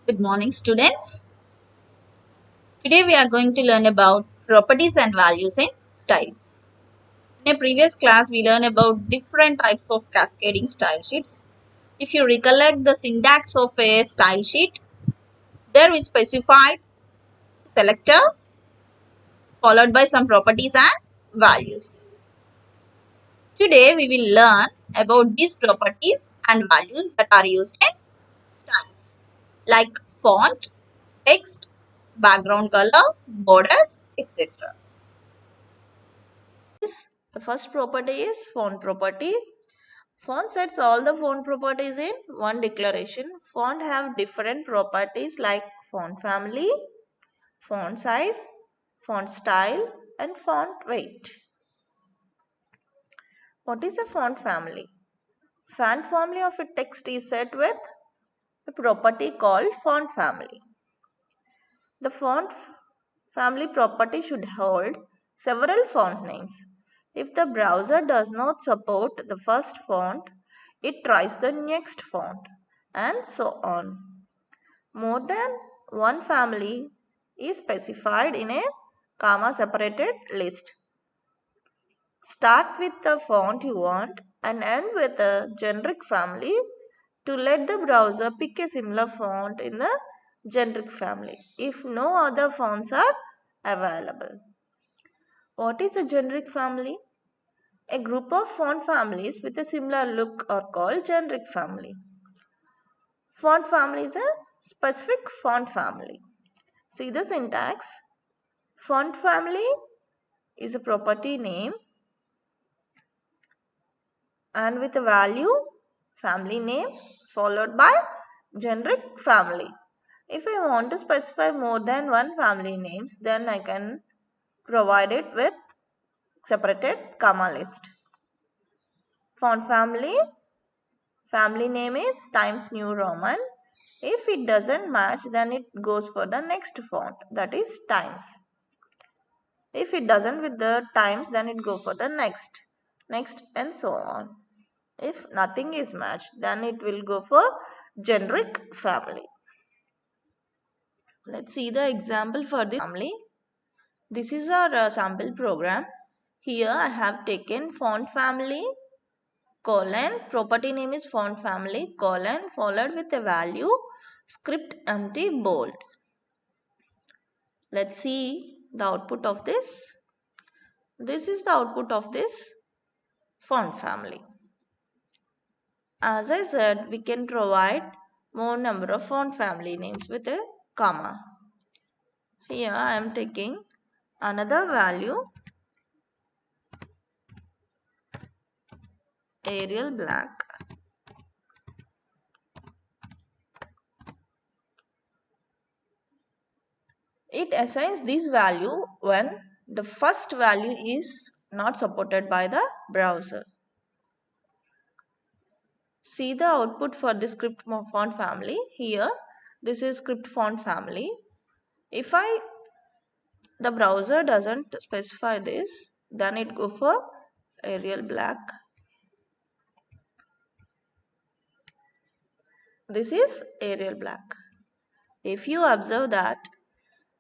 Good morning, students. Today we are going to learn about properties and values in styles. In a previous class, we learned about different types of cascading style sheets. If you recollect the syntax of a style sheet, there we specified selector followed by some properties and values. Today we will learn about these properties and values that are used in styles like font, text, background color, borders, etc. The first property is font property. Font sets all the font properties in one declaration. Font have different properties like font family, font size, font style, and font weight. What is a font family? Font family of a text is set with a property called font family. The family property should hold several font names. If the browser does not support the first font, it tries the next font, and so on. More than one family is specified in a comma separated list. Start with the font you want and end with a generic family to let the browser pick a similar font in the generic family if no other fonts are available. What is a generic family? A group of font families with a similar look are called generic family. Font family is a specific font family. See the syntax. Font family is a property name and with a value family name followed by generic family. If I want to specify more than one family names, then I can provide it with separated comma list. Font family name is Times New Roman. If it doesn't match, then it goes for the next font, that is Times. If it doesn't with the Times, then it go for the next and so on. If nothing is matched, then it will go for generic family. Let's see the example for this family. This is our sample program. Here I have taken font family colon, property name is font family colon followed with a value script empty bold. Let's see the output of this. This is the output of this font family. As I said, we can provide more number of font family names with a comma. Here I am taking another value Arial black. It assigns this value when the first value is not supported by the browser. See the output for the script font family. Here this is script font family. If the browser doesn't specify this, then it go for Arial black. This is Arial black. If you observe that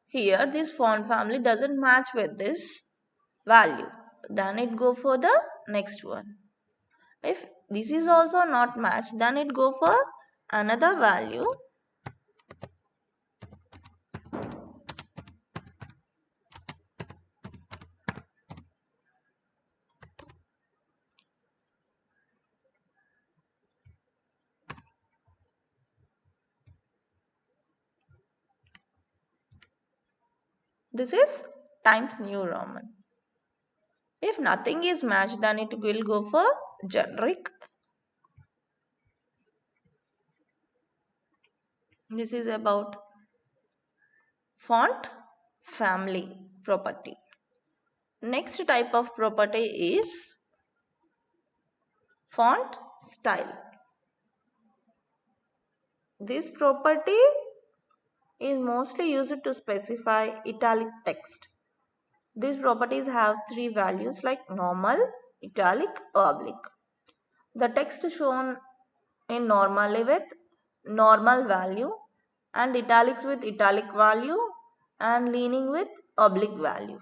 here this font family doesn't match with this value, then it go for the next one. If this is also not matched, then it go for another value. This is Times New Roman. If nothing is matched, then it will go for generic. This is about font family property. Next type of property is font style. This property is mostly used to specify italic text. These properties have three values like normal, italic, oblique. The text shown in normally with normal value and italics with italic value and leaning with oblique value.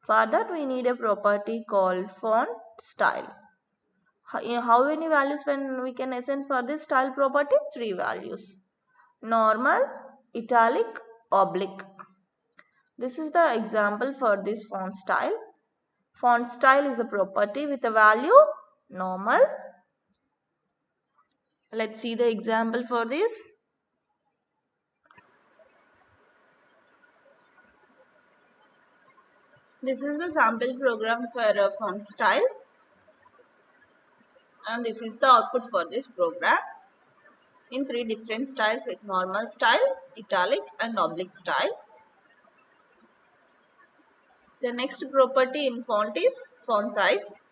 For that we need a property called font style. How many values when we can assign for this style property? 3 values. Normal, italic, oblique. This is the example for this font style. Font style is a property with a value normal. Let's see the example for this. This is the sample program for a font style, and this is the output for this program in 3 different styles with normal style, italic and oblique style. The next property in font is font size.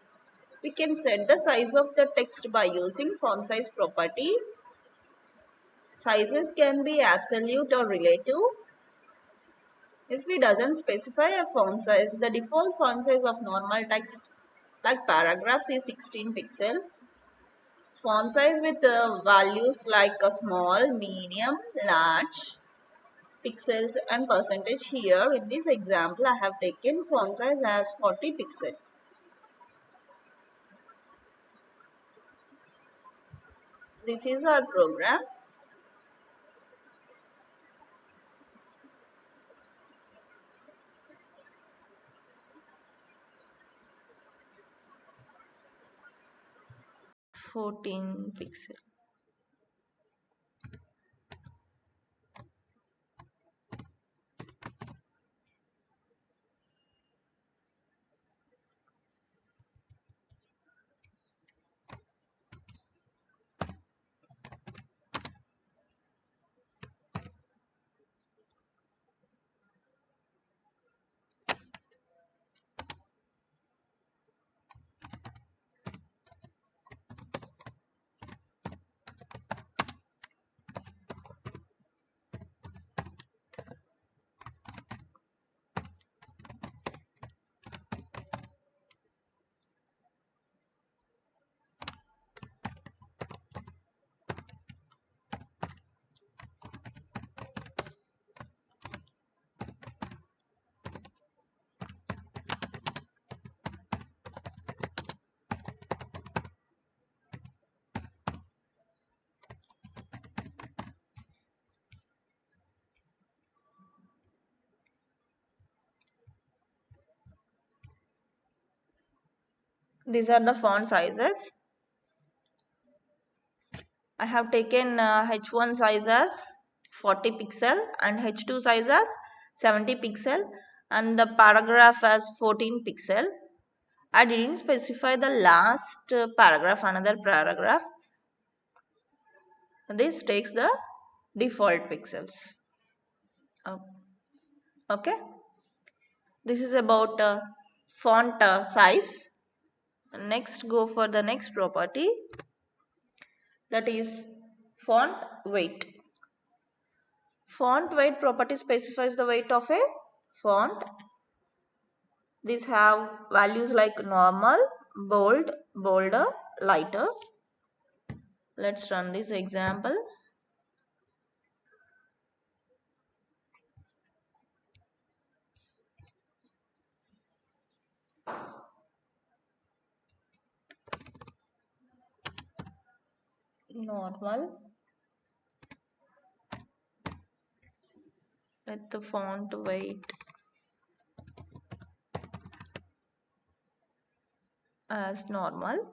We can set the size of the text by using font size property. Sizes can be absolute or relative. If we doesn't specify a font size, the default font size of normal text like paragraphs is 16 pixel. Font size with values like a small, medium, large, pixels and percentage. Here in this example I have taken font size as 40 pixel. This is our program. (14 pixel). These are the font sizes. I have taken H1 size as 40 pixel and H2 size as 70 pixel and the paragraph as 14 pixel. I didn't specify the last paragraph, another paragraph. This takes the default pixels. Okay. This is about font size. Next, go for the next property, that is font weight. Font weight property specifies the weight of a font. These have values like normal, bold, bolder, lighter. Let's run this example. Normal with the font weight as normal.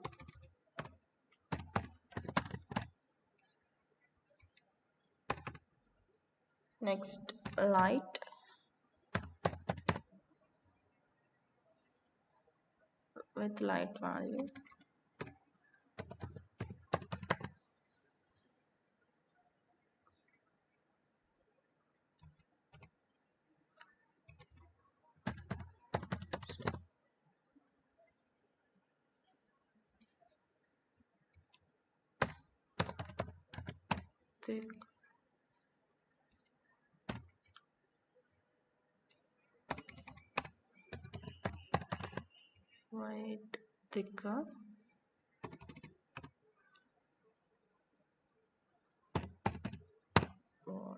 Next, light with light value. Thick. White, thicker. Bold.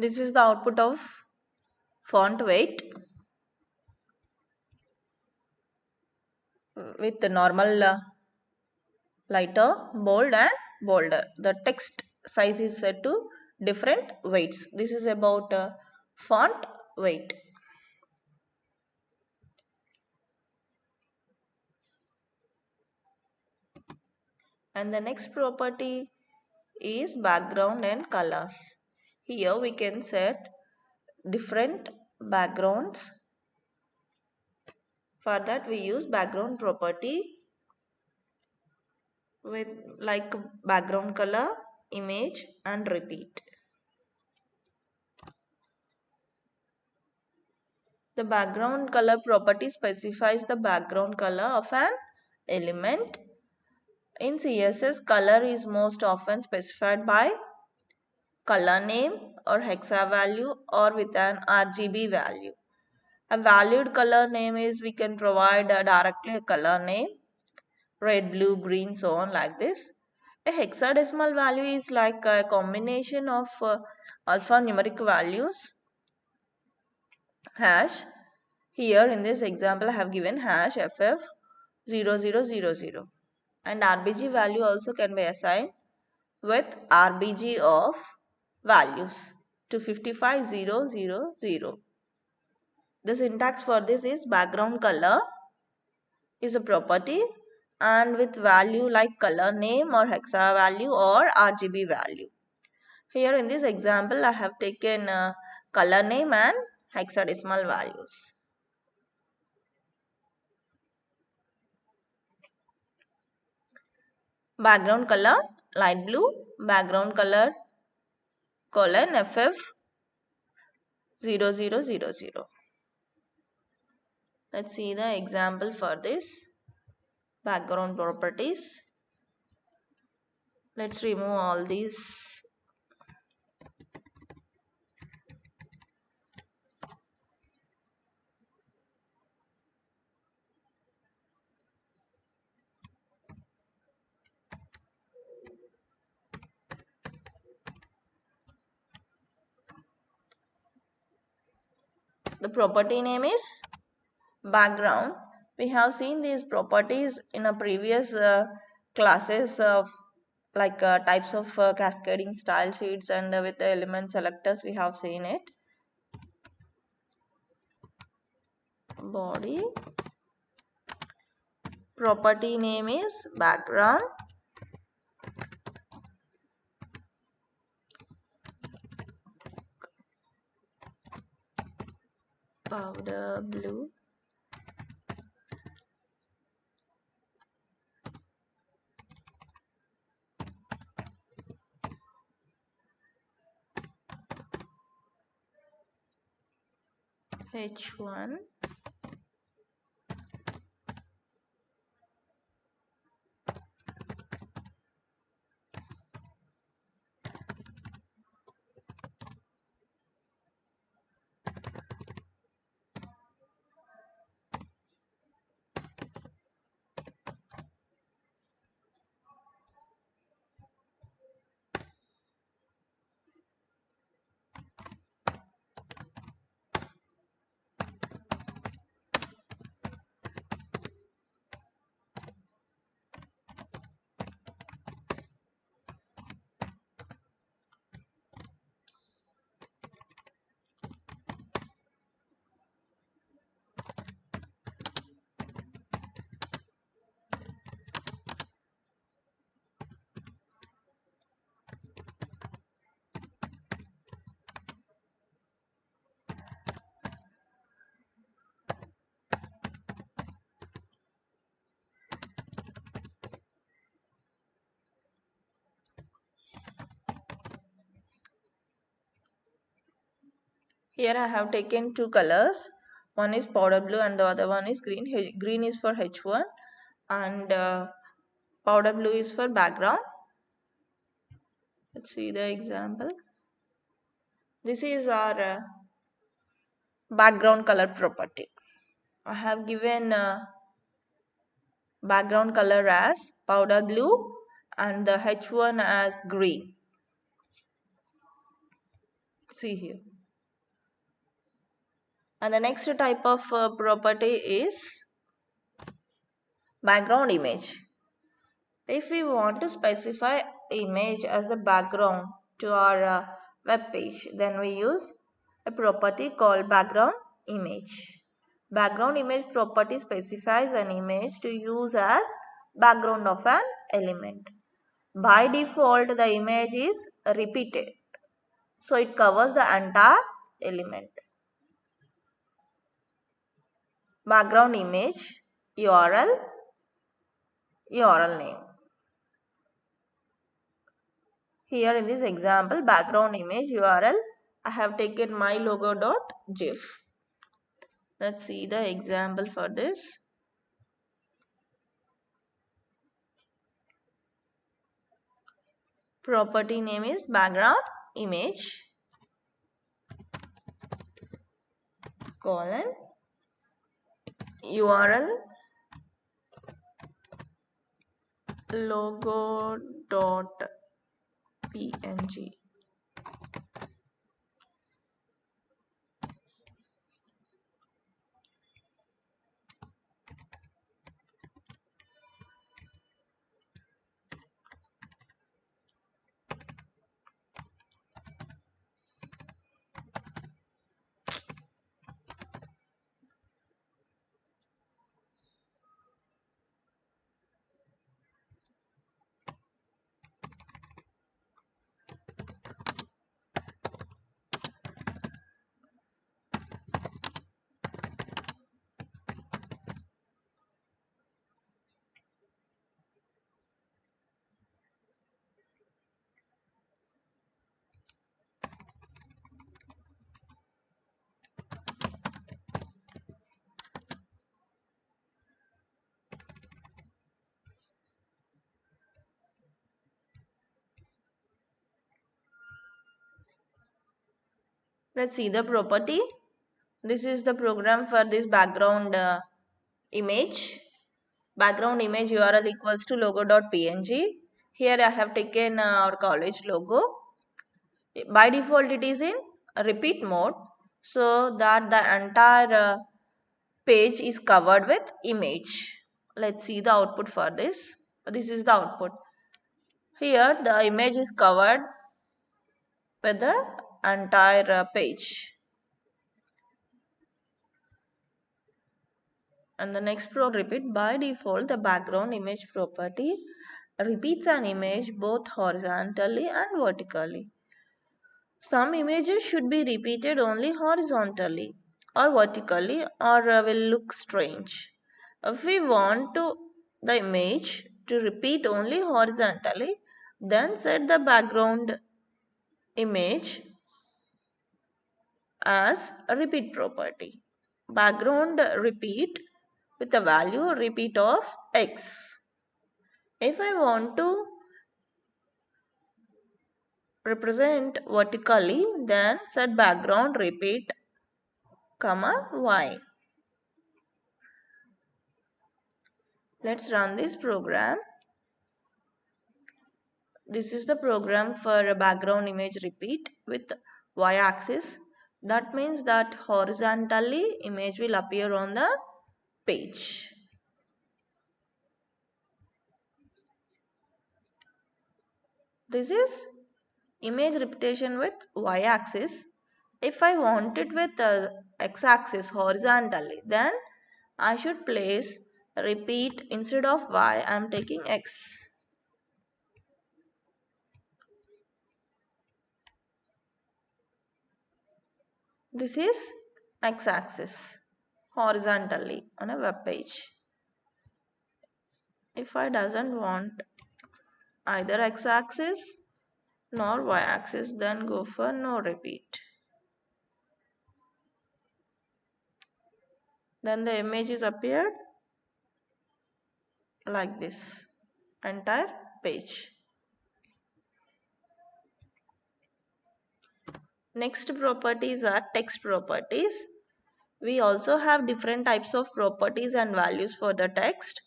This is the output of font weight with the normal lighter, bold and bolder. The text size is set to different weights. This is about font weight. And the next property is background and colors. Here we can set different backgrounds. For that we use background property with like background color, image and repeat. The background color property specifies the background color of an element. In CSS, color is most often specified by color name or hexa value or with an RGB value. A valued color name is we can provide directly a color name, red, blue, green, so on like this. A hexadecimal value is like a combination of alphanumeric values, hash. Here in this example I have given hash FF0000, and RBG value also can be assigned with RBG of values to 55000. The syntax for this is background color is a property and with value like color name or hexa value or RGB value. Here in this example I have taken color name and hexadecimal values. Background color light blue, background color colon FF0000. Let's see the example for this background properties. Let's remove all these. The property name is background. We have seen these properties in a previous classes of like types of cascading style sheets, and with the element selectors we have seen it. Body property name is background. Powder blue. H1. Here I have taken two colors. One is powder blue and the other one is green. Green is for H1 and powder blue is for background. Let's see the example. This is our background color property. I have given background color as powder blue and the H1 as green. See here. And the next type of property is background image. If we want to specify image as the background to our web page, then we use a property called background image. Background image property specifies an image to use as background of an element. By default, the image is repeated, so it covers the entire element. Background image, URL name. Here in this example, background image URL, I have taken mylogo.gif. Let's see the example for this. Property name is background image colon URL logo.png. Let's see the property. This is the program for this background image. Background image URL equals to logo.png. Here I have taken our college logo. By default it is in repeat mode, so that the entire page is covered with image. Let's see the output for this. This is the output. Here the image is covered with the entire page. And the next repeat. By default, the background image property repeats an image both horizontally and vertically. Some images should be repeated only horizontally or vertically, or will look strange. If we want the image to repeat only horizontally, then set the background image as a repeat property. Background repeat with a value repeat of x. If I want to represent vertically, then set background repeat comma y. Let's run this program. This is the program for a background image repeat with y-axis. That means that horizontally image will appear on the page. This is image repetition with y-axis. If I want it with x-axis horizontally, then I should place repeat instead of y. I am taking x. This is x-axis horizontally on a web page. If I doesn't want either x-axis nor y-axis, then go for no repeat. Then the image is appeared like this, entire page. Next properties are text properties. We also have different types of properties and values for the text,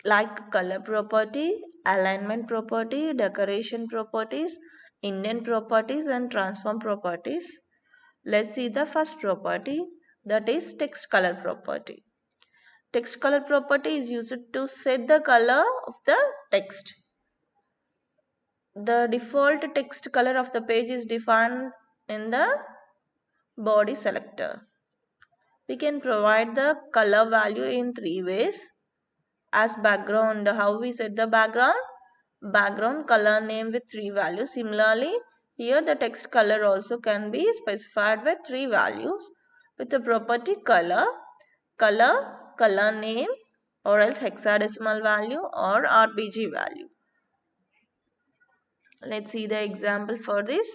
like color property, alignment property, decoration properties, Indent properties and transform properties. Let's see the first property, that is text color property. Text color property is used to set the color of the text. The default text color of the page is defined in the body selector. We can provide the color value in three ways. As background, how we set the background color name with three values. Similarly, here the text color also can be specified with three values with the property color name, or else hexadecimal value or RPG value. Let's see the example for this.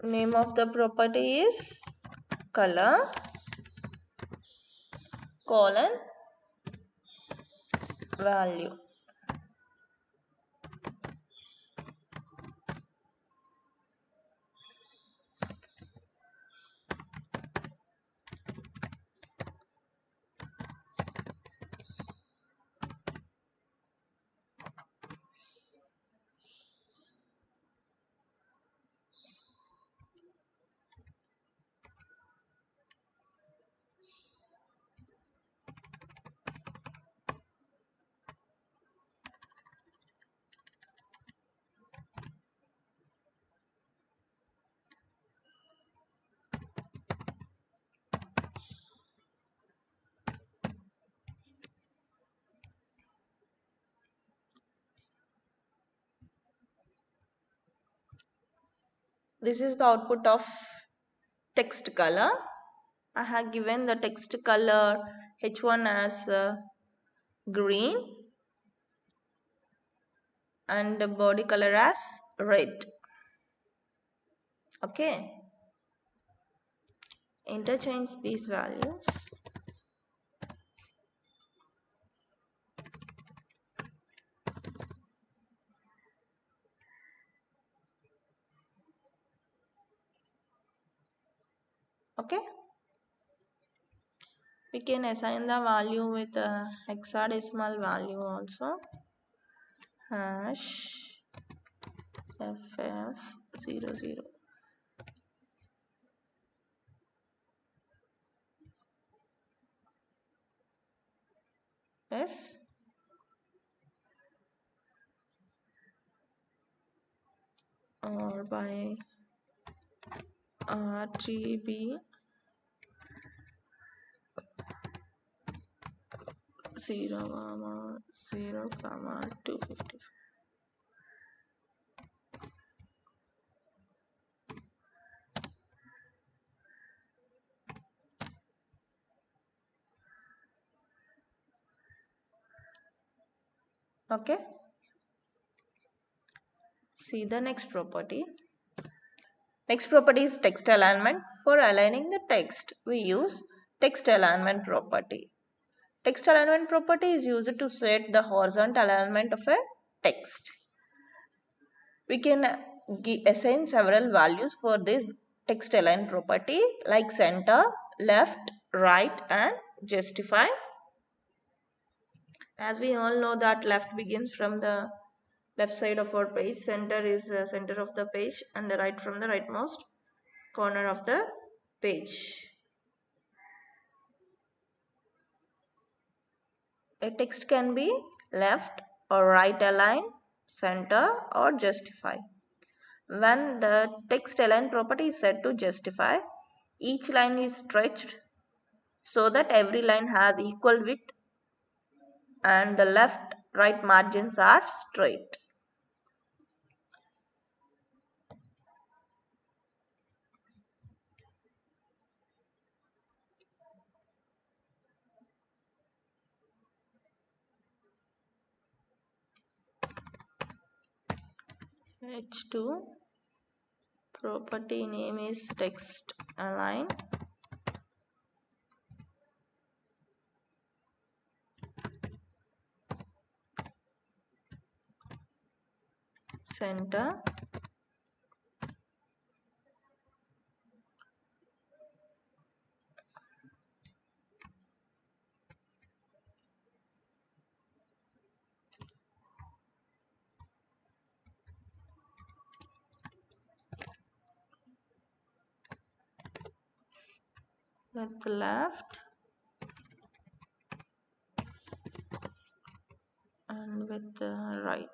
Name of the property is color colon value. This is the output of text color. I have given the text color H1 as green and the body color as red. Okay, interchange these values. Okay, we can assign the value with a hexadecimal value also. Hash ff00. Yes, or by RGB 0, 0, 250. Okay, see the next property. Next property is text alignment. For aligning the text, we use text alignment property. Text alignment property is used to set the horizontal alignment of a text. We can assign several values for this text align property like center, left, right and justify. As we all know that left begins from the left side of our page, center is the center of the page and the right from the rightmost corner of the page. A text can be left or right aligned, center or justify. When the text align property is set to justify, each line is stretched so that every line has equal width and the left right margins are straight. H2 property name is text align. Center with left and with the right.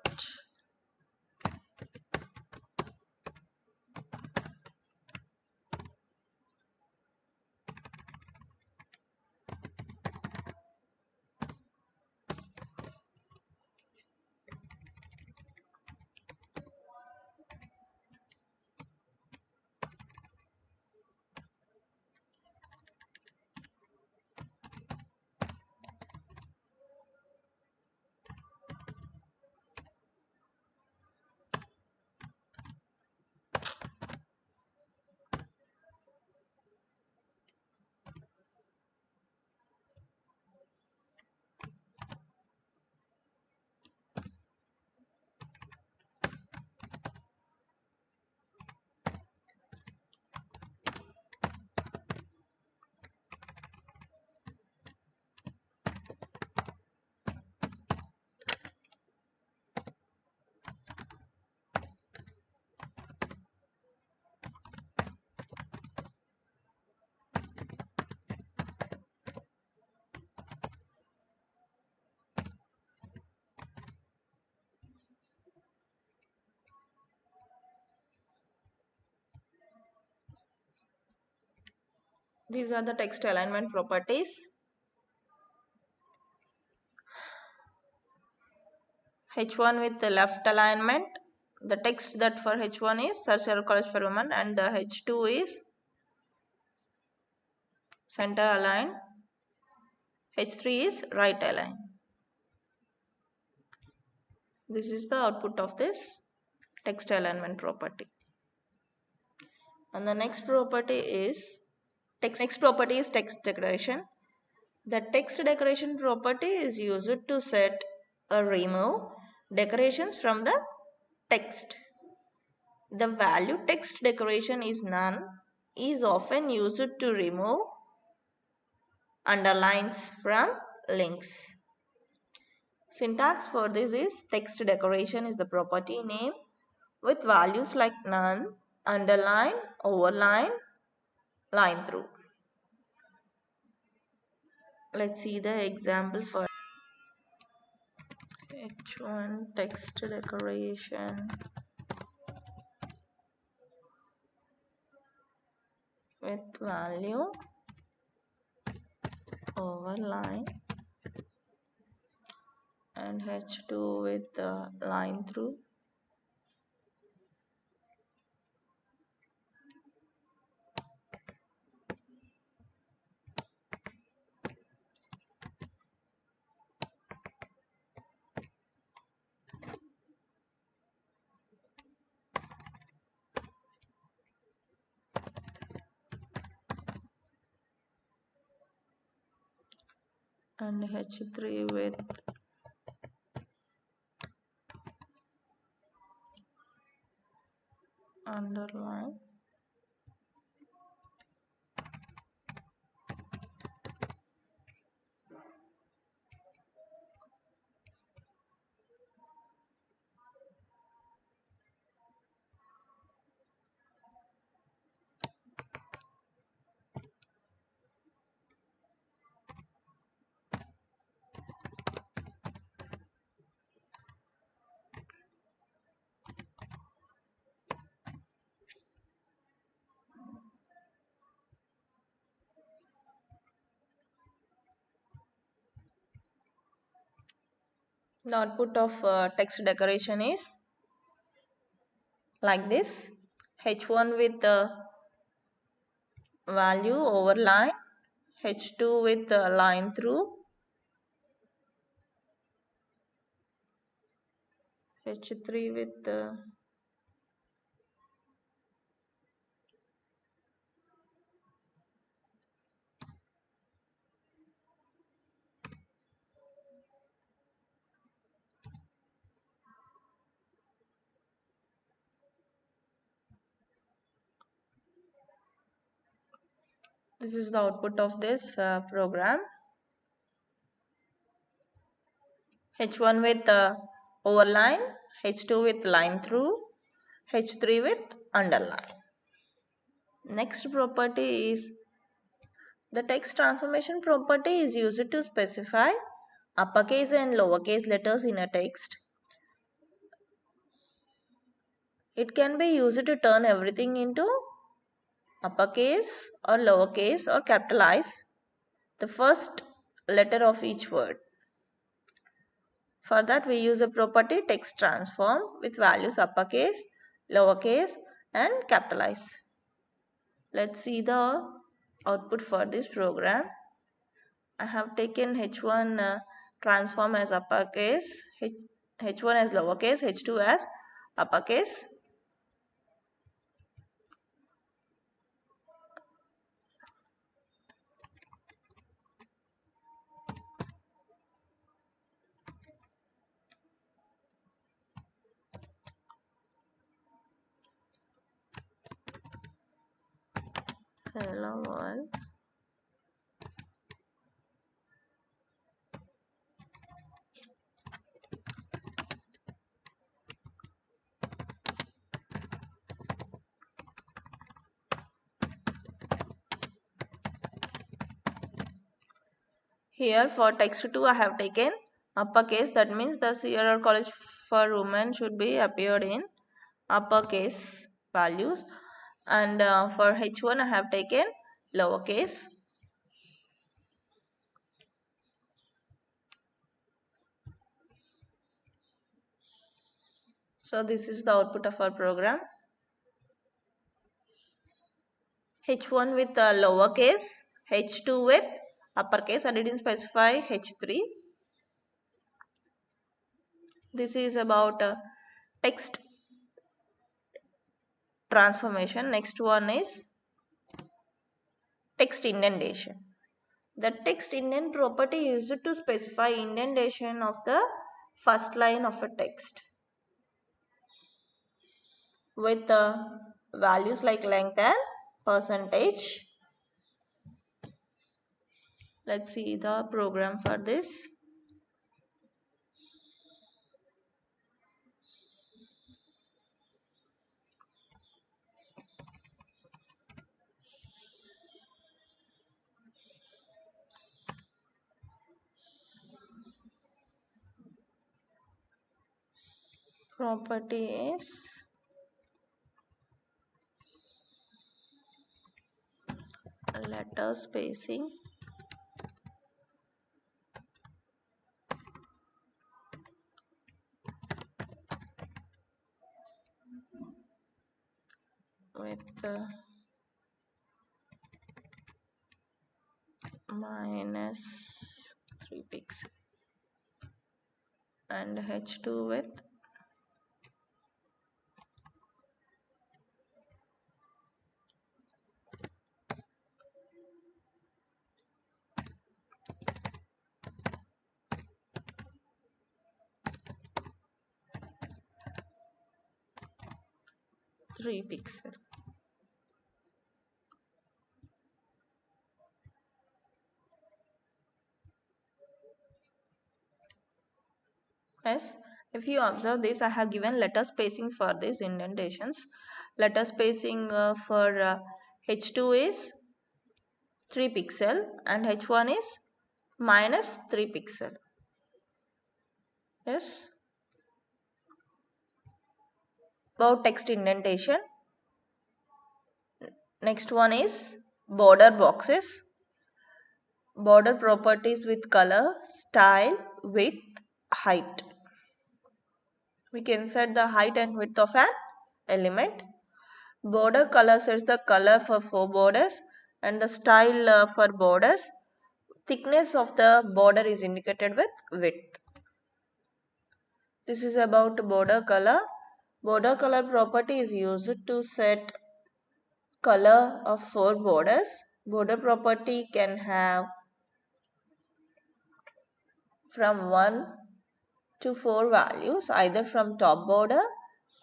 These are the text alignment properties. H1 with the left alignment. The text that for H1 is Tertiary College for Women, and the H2 is center align. H3 is right align. This is the output of this text alignment property. And the next property is text decoration. The text decoration property is used to set or remove decorations from the text. The value text decoration is none is often used to remove underlines from links. Syntax for this is text decoration is the property name with values like none, underline, overline, line through. Let's see the example for H1 text decoration with value, overline, and H2 with the line through. And H3 with underline. The output of text decoration is like this. H1 with value overline, H2 with line through, H3 with this is the output of this program. H1 with overline, H2 with line through, H3 with underline. Next property is The text transformation property is used to specify uppercase and lowercase letters in a text. It can be used to turn everything into uppercase or lowercase or capitalize the first letter of each word. For that we use a property text transform with values uppercase, lowercase and capitalize. Let's see the output for this program. I have taken H1 transform as uppercase, H1 as lowercase, H2 as uppercase. Hello world. Here for text 2 I have taken uppercase. That means the Sierra College for Women should be appeared in uppercase values. And for H1 I have taken lowercase. So this is the output of our program. H1 with lowercase, H2 with uppercase. I didn't specify H3. This is about text transformation. Next one is text indentation. The text indent property is used to specify indentation of the first line of a text with values like length and percentage. Let's see the program for this. Property is letter spacing with minus 3 pixels and H2 with three pixels. Yes, if you observe this, I have given letter spacing for these indentations. Letter spacing for H2 is 3 pixel and H1 is minus 3 pixel. Yes. About text indentation. Next one is border boxes. Border properties with color, style, width, height. We can set the height and width of an element. Border color sets the color for 4 borders and the style for borders. Thickness of the border is indicated with width. This is about border color. Border color property is used to set color of 4 borders. Border property can have from 1 to 4 values, either from top border,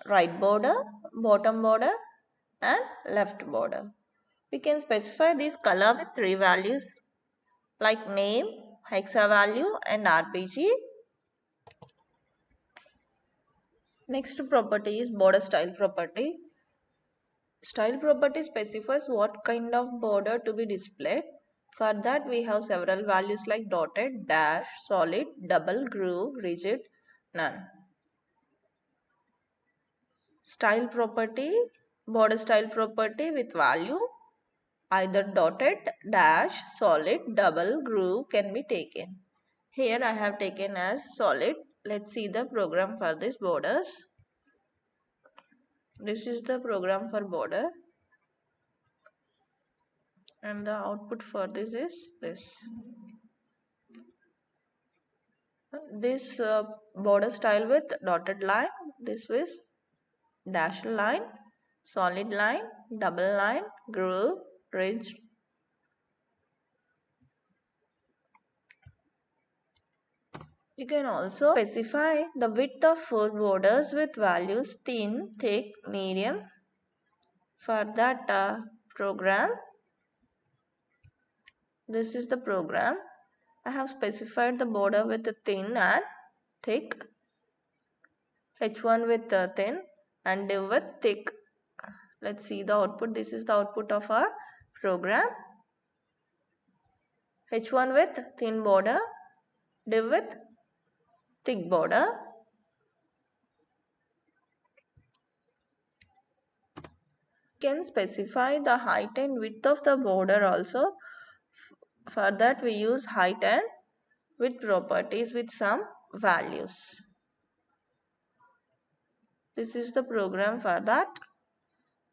right border, bottom border and left border. We can specify this color with 3 values like name, hexa value and RPG. Next property is border style property. Style property specifies what kind of border to be displayed. For that we have several values like dotted, dash, solid, double, groove, rigid, none. Style property, border style property with value, either dotted, dash, solid, double, groove can be taken. Here I have taken as solid. Let's see the program for these borders. This is the program for border, and the output for this is this. This border style with dotted line, this is dashed line, solid line, double line, groove, ridge. You can also specify the width of 4 borders with values thin, thick, medium. For that program, this is the program. I have specified the border with thin and thick, H1 with thin and div with thick. Let's see the output. This is the output of our program. H1 with thin border, div with thick border. Can specify the height and width of the border also. For that we use height and width properties with some values. This is the program for that,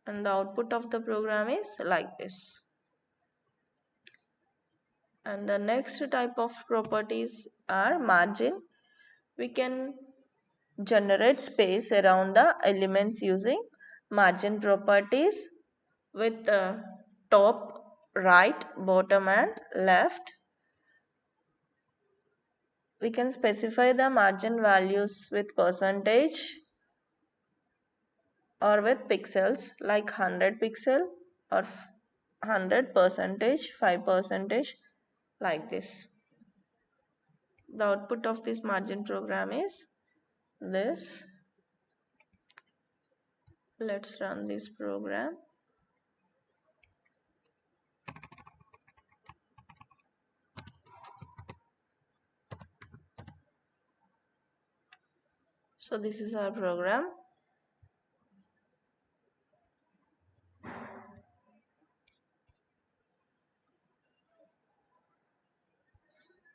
and the output of the program is like this. And the next type of properties are margin. We can generate space around the elements using margin properties with the top, right, bottom and left. We can specify the margin values with percentage or with pixels like 100 pixel or 100 percentage, 5 percentage, like this. The output of this margin program is this. Let's run this program. So this is our program.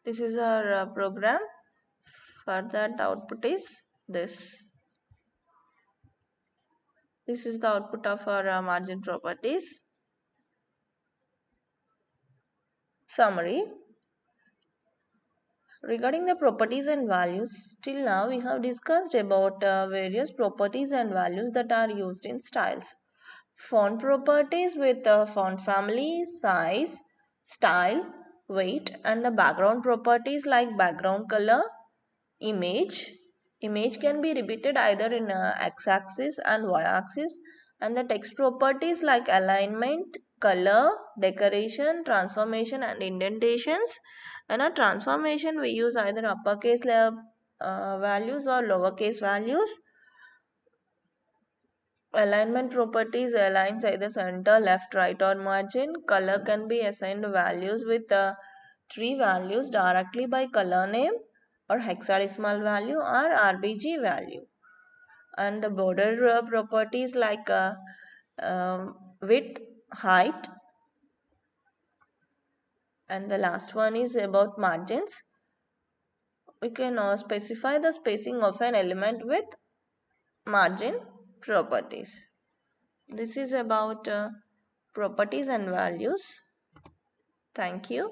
This is our program. For that output is this. This is the output of our margin properties. Summary. Regarding the properties and values, till now we have discussed about various properties and values that are used in styles. Font properties with font family, size, style, weight, and the background properties like background color, image. Image can be repeated either in x-axis and y-axis, and the text properties like alignment, color, decoration, transformation and indentations. And a transformation we use either uppercase values or lowercase values. Alignment properties aligns either center, left, right or margin. Color can be assigned values with tree values directly by color name or hexadecimal value or RBG value. And the border properties like width, height, and the last one is about margins. We can specify the spacing of an element with margin properties. This is about properties and values. Thank you.